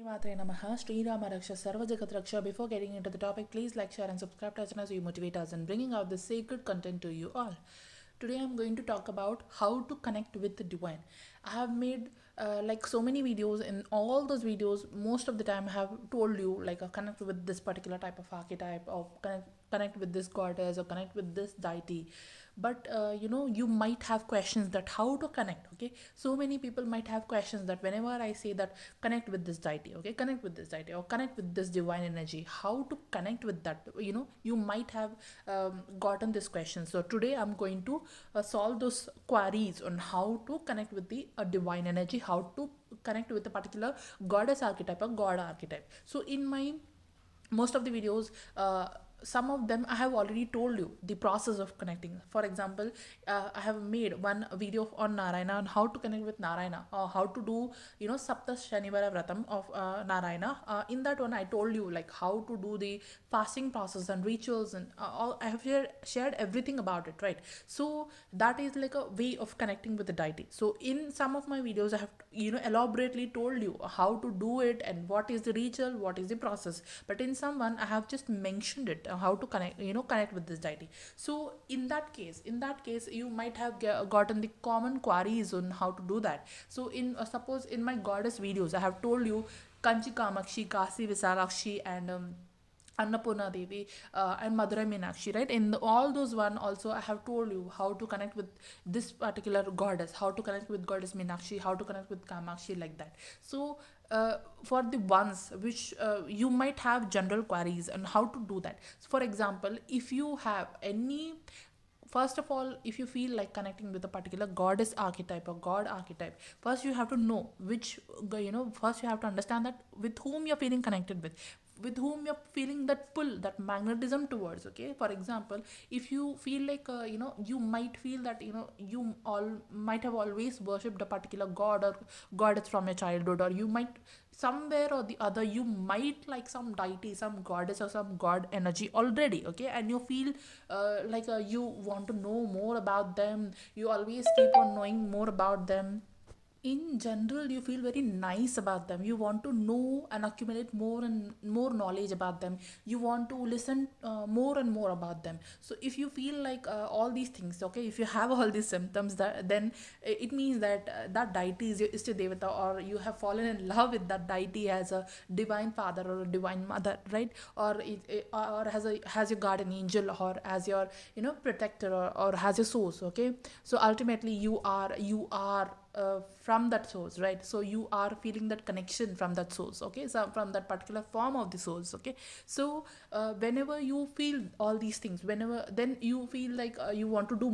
Matre Namaha, Sri Rama Raksha, Sarva Jagat Raksha. Before getting into the topic, please like, share, and subscribe to our channel so you motivate us in bringing out this sacred content to you all. Today, I'm going to talk about how to connect with the divine. I have made like so many videos. In all those videos, most of the time, I have told you like connect with this particular type of archetype, or connect with this goddess, or connect with this deity. But you might have questions that how to connect. Okay, so many people might have questions that whenever I say that connect with this deity, okay, connect with this deity, or connect with this divine energy, how to connect with that, you might have gotten this question. So today I'm going to solve those queries on how to connect with the divine energy, how to connect with a particular goddess archetype or god archetype. So in my most of the videos, some of them I have already told you the process of connecting. For example, I have made one video on Narayana, on how to connect with Narayana, or how to do Sapta Shanivara Vratam of Narayana. In that one I told you like how to do the fasting process and rituals, and all I have shared everything about it, right? So that is like a way of connecting with the deity. So in some of my videos I have elaborately told you how to do it and what is the ritual, what is the process. But in someone I have just mentioned it, how to connect with this deity. So in that case you might have gotten the common queries on how to do that. So in suppose in my goddess videos I have told you Kanchi Kamakshi, Kasi Visalakshi, and Annapurna Devi, and Madurai Meenakshi, right? In all those one also I have told you how to connect with this particular goddess, how to connect with goddess Meenakshi, how to connect with Kamakshi, like that. So for the ones which you might have general queries on how to do that. So for example, if you have any, first of all, if you feel like connecting with a particular goddess archetype or god archetype, first you have to know which, first you have to understand that with whom you're feeling connected with whom you're feeling that pull, that magnetism towards. Okay, for example, if you feel like you might feel that you all might have always worshipped a particular god or goddess from your childhood, or you might somewhere or the other you might like some deity, some goddess, or some god energy already. Okay, and you feel you want to know more about them, you always keep on knowing more about them. In general, you feel very nice about them, you want to know and accumulate more and more knowledge about them, you want to listen more and more about them. So if you feel like all these things, okay, if you have all these symptoms, then it means that that deity is your Ishta Devata, or you have fallen in love with that deity as a divine father or a divine mother, right? Or or has your guardian angel, or as your protector, or has your source. Okay, so ultimately you are from that source, right? So you are feeling that connection from that source. Okay, so from that particular form of the source. Okay, so whenever you feel all these things, whenever then you feel like you want to do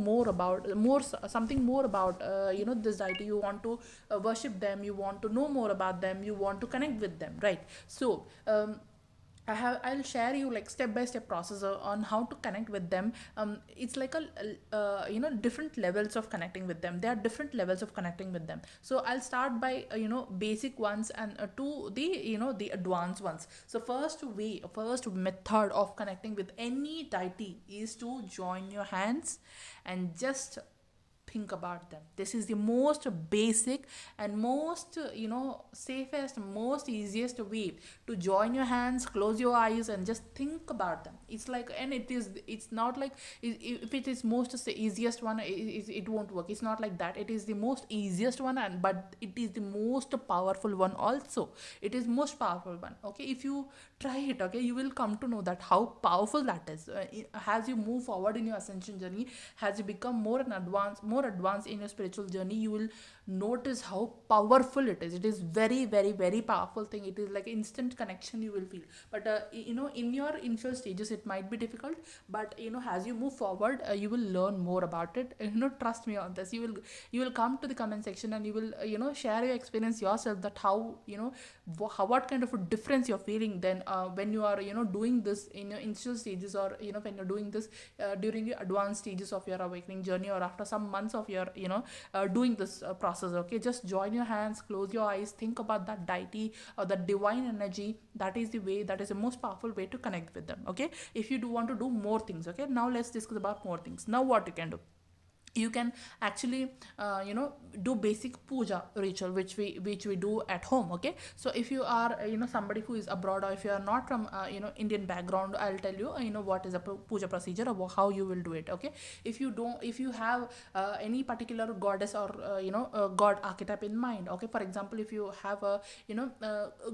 something more about this deity, you want to worship them, you want to know more about them, you want to connect with them, right? So I'll share you like step by step process on how to connect with them. It's like different levels of connecting with them. There are different levels of connecting with them. So I'll start by basic ones, and to the the advanced ones. So first method of connecting with any deity is to join your hands and just think about them. This is the most basic and most safest, most easiest way to join your hands, close your eyes, and just think about them. It's like, and it's not like if it is most easiest one, it won't work. It's not like that. It is the most easiest one, and but it is the most powerful one also. It is most powerful one. Okay, if you try it, okay, you will come to know that how powerful that is. As you move forward in your ascension journey, as you become more advanced in your spiritual journey, you will notice how powerful it is. It is very, very, very powerful thing. It is like instant connection you will feel. But in your initial stages it might be difficult, but as you move forward, you will learn more about it. Trust me on this. You will come to the comment section, and you will share your experience yourself, that how what kind of a difference you're feeling then when you are doing this in your initial stages, or when you're doing this during your advanced stages of your awakening journey, or after some months of your doing this process. Okay, just join your hands, close your eyes, think about that deity or the divine energy. That is the most powerful way to connect with them. Okay, if you do want to do more things, okay, now let's discuss about more things. Now what you can do, you can actually do basic puja ritual which we do at home. Okay, so if you are somebody who is abroad, or if you are not from Indian background, I'll tell you what is a puja procedure, or how you will do it. Okay, if you have any particular goddess or god archetype in mind. Okay, for example, if you have a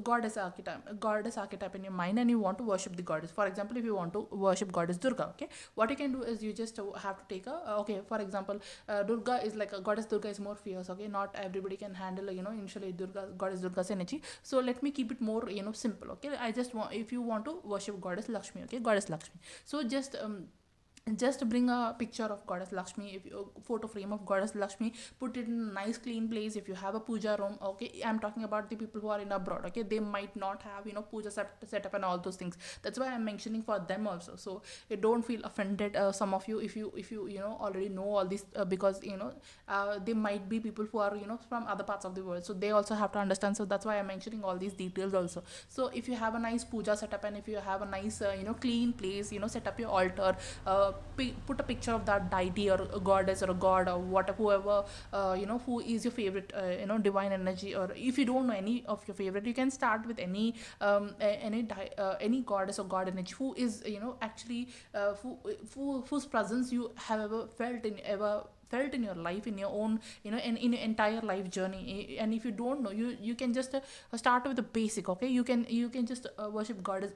goddess archetype in your mind, and you want to worship the goddess. For example, if you want to worship goddess Durga, okay, what you can do is you just have to take a okay, for example, Durga is like a goddess. Durga is more fierce. Okay, not everybody can handle initially goddess Durga's energy. So let me keep it more simple. Okay, I just want, if you want to worship goddess Lakshmi, okay, goddess Lakshmi, so just bring a picture of goddess Lakshmi. If you photo frame of goddess Lakshmi, put it in a nice clean place. If you have a puja room, okay, I'm talking about the people who are in abroad. Okay, they might not have puja setup and all those things. That's why I'm mentioning for them also. So you don't feel offended, some of you, if you already know all this, because they might be people who are from other parts of the world, so they also have to understand. So that's why I'm mentioning all these details also. So if you have a nice puja setup, and if you have a nice clean place, set up your altar, put a picture of that deity or a goddess or a god or whatever, whoever who is your favorite divine energy. Or if you don't know any of your favorite, you can start with any goddess or god energy who is actually whose presence you have ever felt in your life, in your own in your entire life journey. And if you don't know, you can just start with the basic. Okay, you can just worship goddess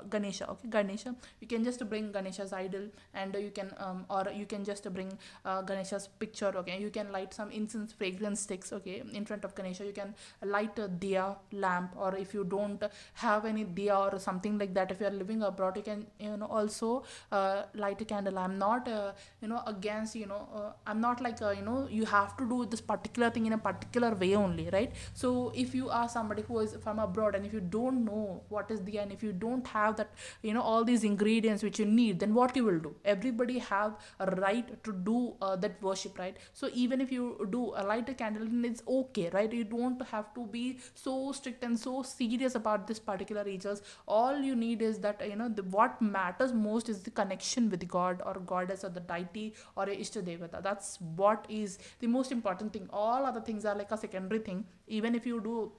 Ganesha. Okay, Ganesha, you can just bring Ganesha's idol, and you can or you can just bring Ganesha's picture. Okay, you can light some incense fragrance sticks, okay, in front of Ganesha. You can light a diya lamp, or if you don't have any diya or something like that, if you are living abroad, you can also light a candle. I'm not against I'm not like you have to do this particular thing in a particular way only, right? So if you are somebody who is from abroad, and if you don't know what is the, and if you don't have that all these ingredients which you need, then what you will do? Everybody have a right to do that worship, right? So even if you do a light a candle, then it's okay, right? You don't have to be so strict and so serious about this particular rituals. All you need is that what matters most is the connection with the god or goddess or the deity or a ishta devata. That's what is the most important thing. All other things are like a secondary thing. Even if you do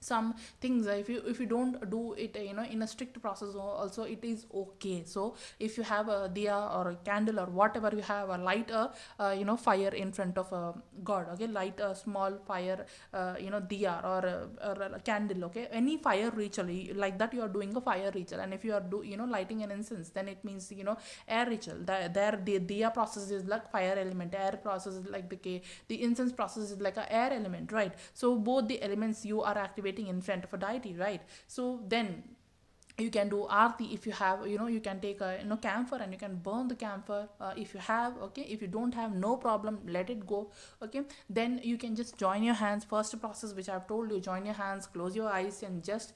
some things, if you don't do it in a strict process also, it is okay. So if you have a diya or a candle or whatever you have, light a fire in front of a god. Okay, light a small fire, diya or a candle. Okay, any fire ritual like that, you are doing a fire ritual. And if you are lighting an incense, then it means air ritual. The diya process is like fire element, air process is like the incense process is like a air element, right? So both the elements you are activating in front of a deity, right? So then you can do aarti. If you have you can take a camphor, and you can burn the camphor, if you have. Okay, if you don't have, no problem, let it go. Okay, then you can just join your hands. First process which I've told you, join your hands, close your eyes, and just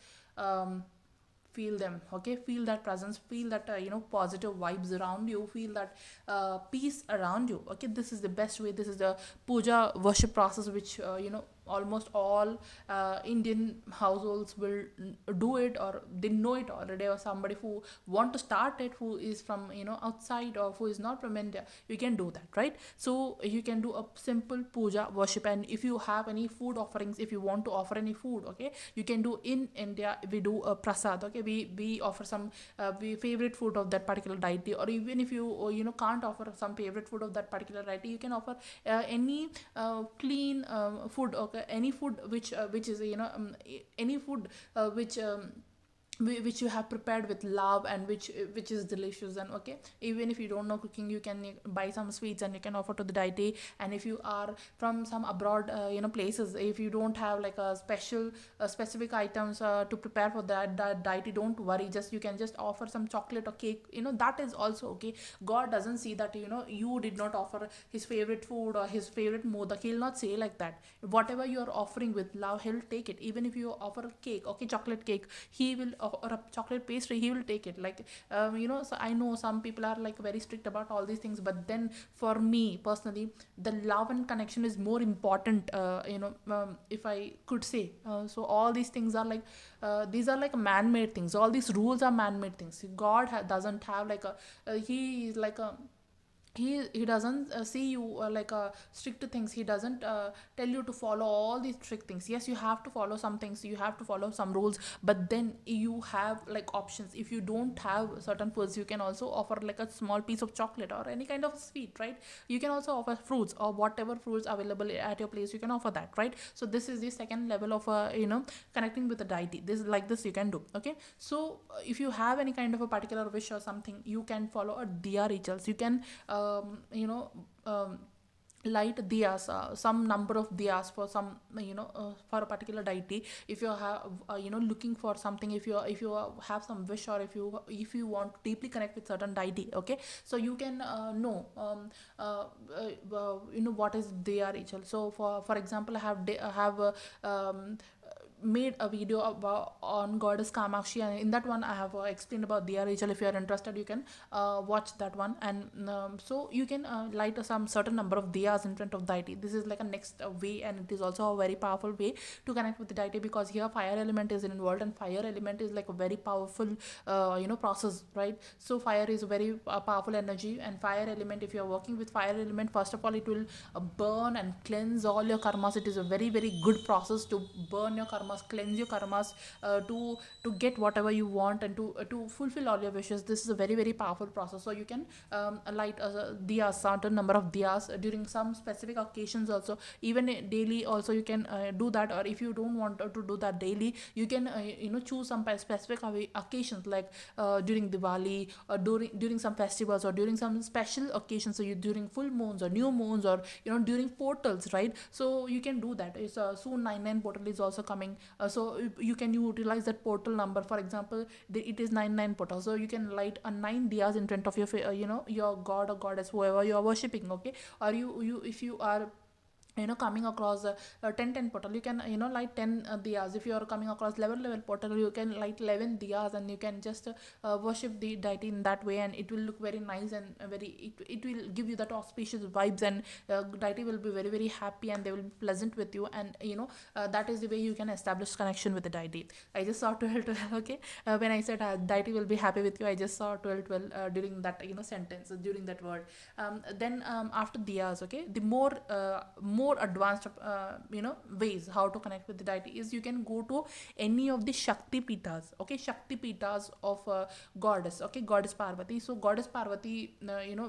feel them. Okay, feel that presence, feel that positive vibes around you, feel that peace around you. Okay, this is the best way. This is the puja worship process which almost all Indian households will do it, or they know it already, or somebody who want to start it, who is from outside, or who is not from India, you can do that, right? So you can do a simple puja worship. And if you have any food offerings, if you want to offer any food, okay, you can do. In India we do a prasad. Okay, we offer some favorite food of that particular deity. Or even if you can't offer some favorite food of that particular deity, you can offer any clean food. Okay, any food which is any food which you have prepared with love, and which is delicious. And okay, even if you don't know cooking, you can buy some sweets and you can offer to the deity. And if you are from some abroad places, if you don't have like a specific items to prepare for that deity, don't worry, you can just offer some chocolate or cake. That is also okay. God doesn't see that you did not offer his favorite food or his favorite modak. He'll not say like that. Whatever you are offering with love, he'll take it. Even if you offer a cake, okay, chocolate cake, he will, or a chocolate pastry, he will take it. Like so I know some people are like very strict about all these things, but then for me personally, the love and connection is more important, if I could say. So all these things are like these are like man-made things. All these rules are man-made things. God doesn't have like he is like a he doesn't see you like strict things. He doesn't tell you to follow all these strict things. Yes, you have to follow some things, you have to follow some rules, but then you have like options. If you don't have certain foods, you can also offer like a small piece of chocolate or any kind of sweet, right? You can also offer fruits or whatever fruits available at your place, you can offer that, right? So this is the second level of connecting with the deity. This like this you can do. Okay, so if you have any kind of a particular wish or something, you can follow a diya rituals. You can light diyas, some number of diyas for some for a particular deity. If you have looking for something, if you have some wish, or if you want to deeply connect with certain deity, okay, so you can know what is diya ritual. So for example, I have made a video about on goddess Kamakshi, and in that one I have explained about Diya ritual. If you are interested, you can watch that one. And so you can light some certain number of diyas in front of deity. This is like a next way, and it is also a very powerful way to connect with the deity, because here fire element is involved, and fire element is like a very powerful process, right? So fire is a very powerful energy, and fire element, if you are working with fire element, first of all it will burn and cleanse all your karmas. It is a very very good process to burn your karmas, cleanse your karmas, to get whatever you want, and to fulfill all your wishes. This is a very very powerful process. So you can light diyas, certain number of diyas during some specific occasions also. Even daily also you can do that, or if you don't want to do that daily, you can choose some specific occasions, like during Diwali, or during some festivals, or during some special occasions. So you during full moons or new moons, or during portals, right? So you can do that. It's soon 99 portal is also coming. So you can utilize that portal number. For example, it is 99 portal, so you can light a 9 diyas in front of your your god or goddess, whoever you are worshipping, okay? Or you if you are coming across 10 portal, you can light 10 diyas. If you are coming across 11 portal, you can light 11 diyas, and you can just worship the deity in that way, and it will look very nice, and it will give you that auspicious vibes, and deity will be very very happy, and they will be pleasant with you. And that is the way you can establish connection with the deity. I just saw 12 okay. When I said deity will be happy with you, I just saw 12 during that sentence, during that word. Then after diyas, okay, the more advanced ways how to connect with the deity is, you can go to any of the Shakti Pitas, okay? Shakti Pitas of goddess, okay, goddess Parvati. So goddess Parvati,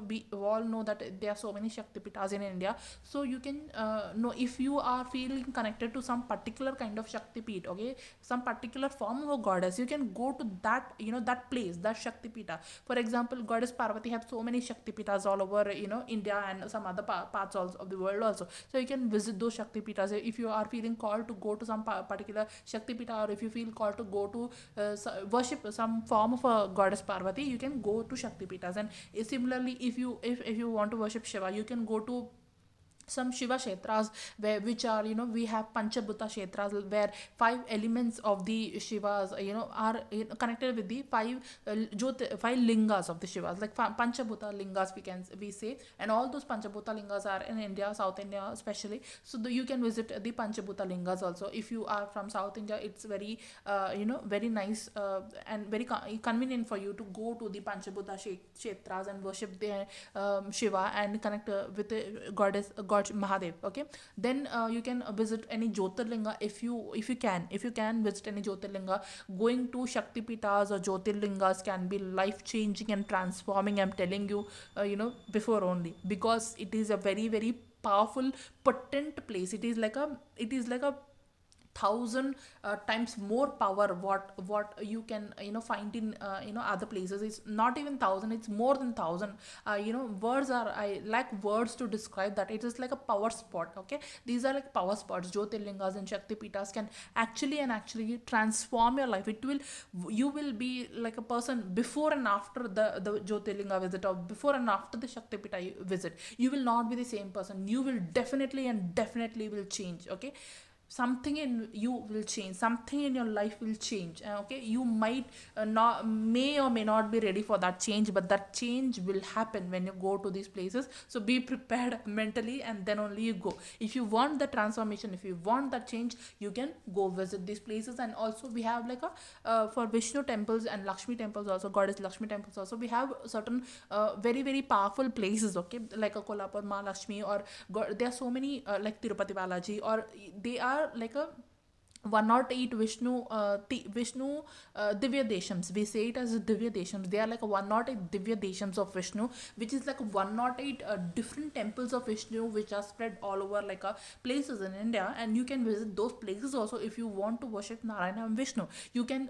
we all know that there are so many Shakti Pitas in India. So you can know, if you are feeling connected to some particular kind of Shakti Pit, okay, some particular form of a goddess, you can go to that that place, that Shakti Pita. For example, goddess Parvati have so many Shakti Pitas all over India, and some other parts also of the world also. So you can visit those Shakti Pitas. If you are feeling called to go to some particular Shakti Pita, or if you feel called to go to worship some form of a goddess Parvati, you can go to Shakti Pitas. And similarly, if you want to worship Shiva, you can go to some Shiva Kshetras, which are we have Panchabhuta Kshetras, where 5 elements of the Shivas are connected with the 5 5 lingas of the Shivas, like Panchabhuta lingas we say. And all those Panchabhuta lingas are in India, South India especially. So you can visit the Panchabhuta lingas also. If you are from South India, it's very very nice and very convenient for you to go to the Panchabhuta Kshetras and worship the Shiva, and connect with the goddess God Mahadev, okay? Then you can visit any Jyotirlinga. If you can visit any Jyotirlinga. Going to Shakti Pitas or Jyotirlingas can be life changing and transforming, I'm telling you, before only, because it is a very very powerful potent place. It is like a 1,000 times more power what you can find in other places. It's not even 1,000, it's more than 1,000. I lack words to describe that. It is like a power spot, okay? These are like power spots. Jyotirlingas and Shakti Pitas can actually transform your life. You will be like a person before and after the Jyotirlinga visit, or before and after the Shakti Pita visit. You will not be the same person. You will definitely will change, okay? something in you will change, something in your life will change. Okay, you might not, may or may not be ready for that change, but that change will happen when you go to these places. So be prepared mentally, and then only you go. If you want the transformation, if you want that change, you can go visit these places. And also we have like a for Vishnu temples and Lakshmi temples also, goddess Lakshmi temples also, we have certain very very powerful places. Okay, like a Kolhapur Mahalakshmi, or there are so many like Tirupati Balaji, or they are like a 108 Vishnu Divya Deshams. We say it as Divya Deshams. They are like a 108 Divya Deshams of Vishnu, which is like a 108 different temples of Vishnu, which are spread all over like places in India. And you can visit those places also if you want to worship Narayana and Vishnu. You can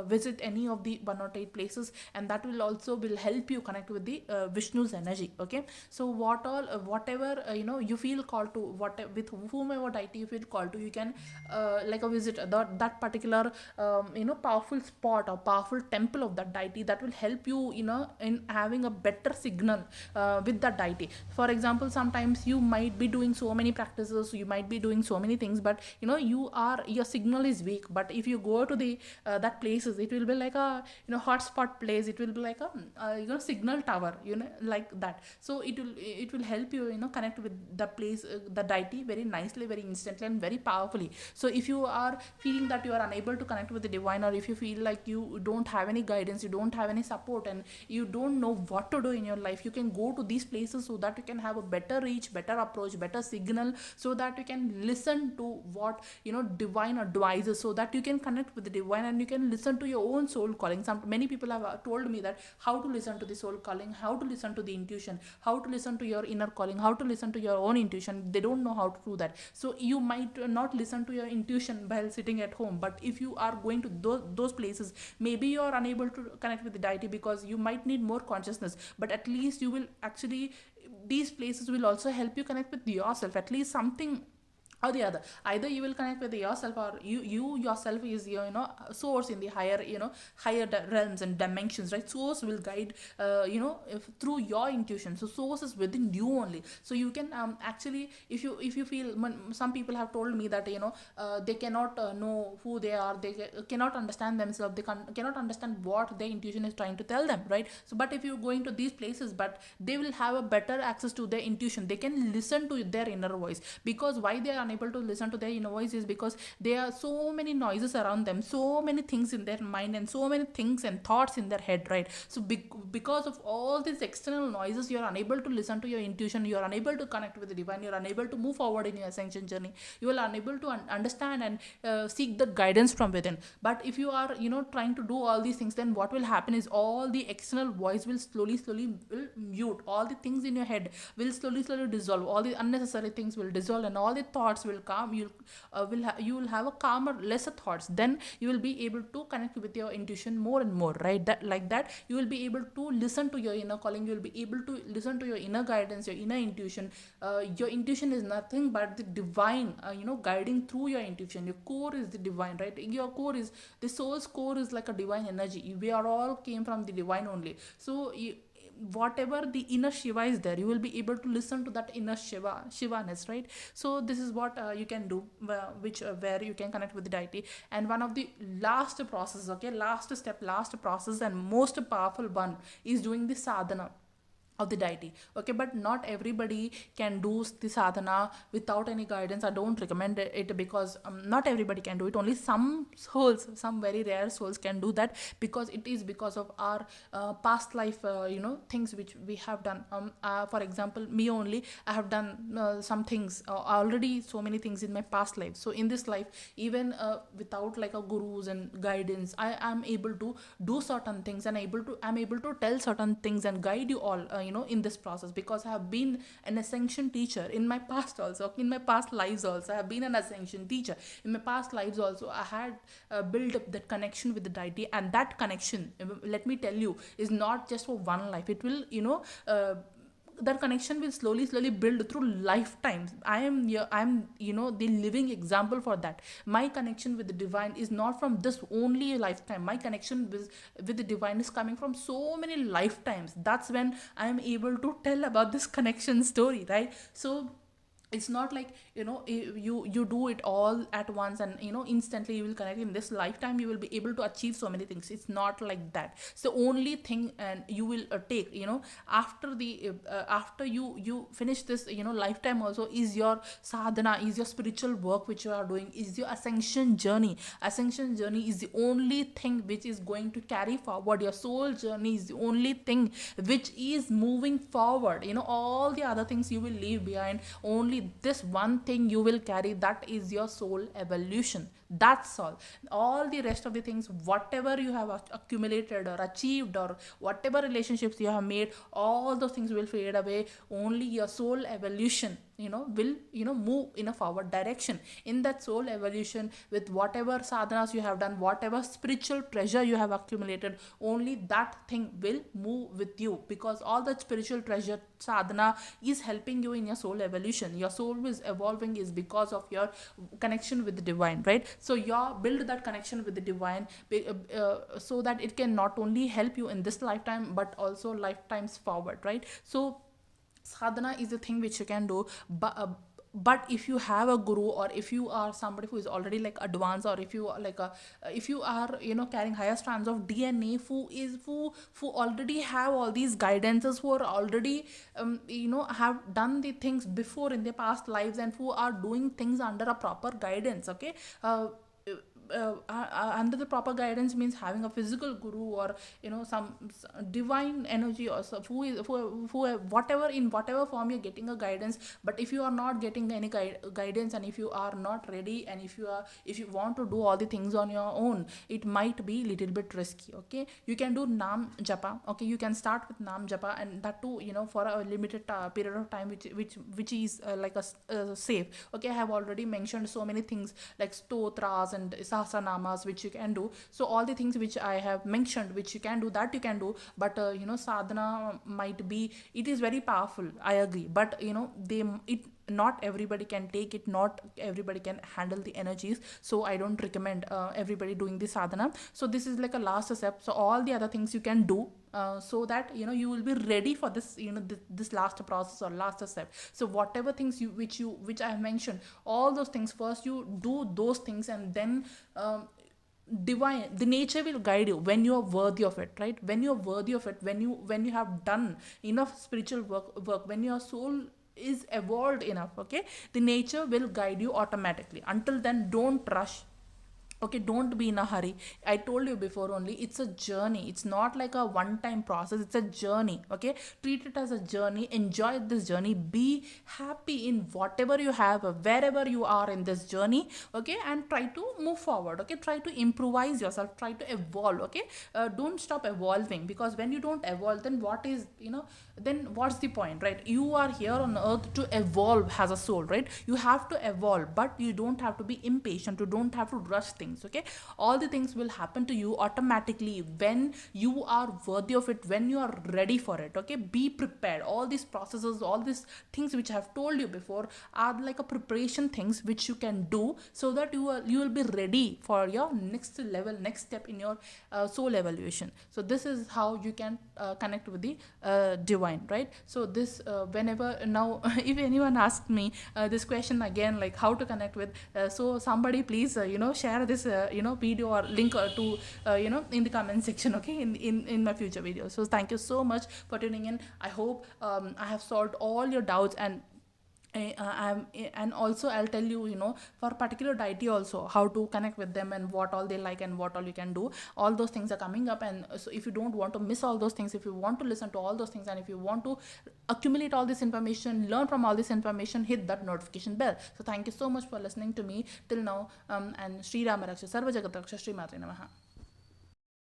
visit any of the 108 places, and that will also will help you connect with the Vishnu's energy. Okay, so whatever you feel called to, what with whomever deity you feel called to, you can like a visit that particular powerful spot or powerful temple of that deity. That will help you in having a better signal with that deity. For example, sometimes you might be doing so many practices, you might be doing so many things, but your signal is weak. But if you go to the that places, it will be like a hotspot place. It will be like a signal tower, like that. So it will help you connect with the place, the deity, very nicely, very instantly, and very powerfully. So if you are feeling that you are unable to connect with the divine, or if you feel like you don't have any guidance, you don't have any support, and you don't know what to do in your life, you can go to these places so that you can have a better reach, better approach, better signal, so that you can listen to what divine advises, so that you can connect with the divine, and you can listen to your own soul calling. Many people have told me that how to listen to the soul calling, how to listen to the intuition, how to listen to your inner calling, how to listen to your own intuition. They don't know how to do that. So you might not listen to your intuition while sitting at home, but if you are going to those places, maybe you are unable to connect with the deity because you might need more consciousness. But at least you will actually, these places will also help you connect with yourself, at least something or the other. Either you will connect with yourself, or you yourself is your source in the higher realms and dimensions, right? Source will guide through your intuition. So source is within you only. So you can actually, if you feel, some people have told me that they cannot know who they are, they cannot understand themselves, they cannot understand what their intuition is trying to tell them, right? So but if you're going to these places, but they will have a better access to their intuition, they can listen to their inner voice. Because why they are unable to listen to their inner voice is because there are so many noises around them, so many things in their mind, and so many things and thoughts in their head, right? So because of all these external noises, you are unable to listen to your intuition, you are unable to connect with the divine, you are unable to move forward in your ascension journey, you are unable to understand and seek the guidance from within. But if you are trying to do all these things, then what will happen is all the external voice will slowly will mute, all the things in your head will slowly dissolve, all the unnecessary things will dissolve, and all the thoughts will calm. You will have a calmer, lesser thoughts. Then you will be able to connect with your intuition more and more, right? That like that you will be able to listen to your inner calling, you will be able to listen to your inner guidance, your inner intuition. Your intuition is nothing but the divine guiding through your intuition. Your core is the divine, right? Your core is the soul's core, is like a divine energy. We are all came from the divine only. So whatever the inner Shiva is there, you will be able to listen to that inner Shivaness, right? So this is what you can do, where you can connect with the deity. And one of the last process, okay, last step, last process, and most powerful one is doing the sadhana of the deity. Okay, but not everybody can do the sadhana without any guidance. I don't recommend it because not everybody can do it. Only some souls, some very rare souls can do that, because it is because of our past life things which we have done. For example, me only, I have done some things already, so many things in my past life. So in this life, even without like a gurus and guidance, I am able to do certain things, and I'm able to tell certain things and guide you all in this process, because I have been an ascension teacher in my past also, in my past lives also. I have been an ascension teacher in my past lives also. I had built up that connection with the deity, and that connection, let me tell you, is not just for one life. It will that connection will slowly build through lifetimes. I'm the living example for that. My connection with the divine is not from this only lifetime. My connection with the divine is coming from so many lifetimes. That's when I'm able to tell about this connection story, right? So It's not like, you do it all at once and instantly you will connect. In this lifetime you will be able to achieve so many things. It's not like that. It's the only thing, and you will take, after the after you finish this, lifetime also, is your sadhana, is your spiritual work which you are doing, is your ascension journey. Ascension journey is the only thing which is going to carry forward. Your soul journey is the only thing which is moving forward. All the other things you will leave behind. Only this one thing you will carry, that is your soul evolution. That's all the rest of the things, whatever you have accumulated or achieved, or whatever relationships you have made, all those things will fade away. Only your soul evolution will move in a forward direction. In that soul evolution, with whatever sadhanas you have done, whatever spiritual treasure you have accumulated, only that thing will move with you, because all that spiritual treasure, sadhana, is helping you in your soul evolution. Your soul is evolving is because of your connection with the divine, right? So you build that connection with the divine, so that it can not only help you in this lifetime but also lifetimes forward, right? So sadhana is the thing which you can do, but if you have a guru, or if you are somebody who is already like advanced, or if you are like a, if you are carrying higher strands of DNA, who already have all these guidances, who are already have done the things before in their past lives, and who are doing things under a proper guidance, okay. Under the proper guidance means having a physical guru, or some divine energy, or who is who whatever, in whatever form you're getting a guidance. But if you are not getting any guidance, and if you are not ready, and if you want to do all the things on your own, it might be little bit risky, okay. You can do nam japa, okay. You can start with nam japa, and that too for a limited period of time, which is like a safe, okay. I have already mentioned so many things like stotras and sahasranamas which you can do. So all the things which I have mentioned which you can do, that you can do. But sadhana might be, it is very powerful, I agree, but not everybody can take it, not everybody can handle the energies. So I don't recommend everybody doing the sadhana. So this is like a last step. So all the other things you can do, so that you will be ready for this, this last process or last step. So whatever things which I have mentioned, all those things, first you do those things, and then divine, the nature will guide you when you are worthy of it, right? When you are worthy of it, when you have done enough spiritual work, when your soul is evolved enough, okay, the nature will guide you automatically. Until then, don't rush, okay. Don't be in a hurry. I told you before, only it's a journey. It's not like a one time process, it's a journey, okay. Treat it as a journey. Enjoy this journey. Be happy in whatever you have, wherever you are in this journey, okay. And try to move forward, okay. Try to improvise yourself, try to evolve, okay. Don't stop evolving, because when you don't evolve, then what is, then what's the point, right? You are here on earth to evolve as a soul, right? You have to evolve, but you don't have to be impatient. You don't have to rush things, okay. All the things will happen to you automatically when you are worthy of it, when you are ready for it, okay. Be prepared. All these processes, all these things which I have told you before are like a preparation things which you can do, so that you will be ready for your next level, next step in your soul evolution. So this is how you can connect with the divine, right? So this whenever now if anyone asks me this question again, like how to connect with, so somebody please share this video or link to in the comment section, okay, in my future videos. So thank you so much for tuning in. I hope I have solved all your doubts, and and also I'll tell you, for particular deity also, how to connect with them, and what all they like, and what all you can do. All those things are coming up, and so if you don't want to miss all those things, if you want to listen to all those things, and if you want to accumulate all this information, learn from all this information, hit that notification bell. So thank you so much for listening to me till now, and Sri Rama Raksha Sarva Jagat Raksha, Sri Matre Namaha.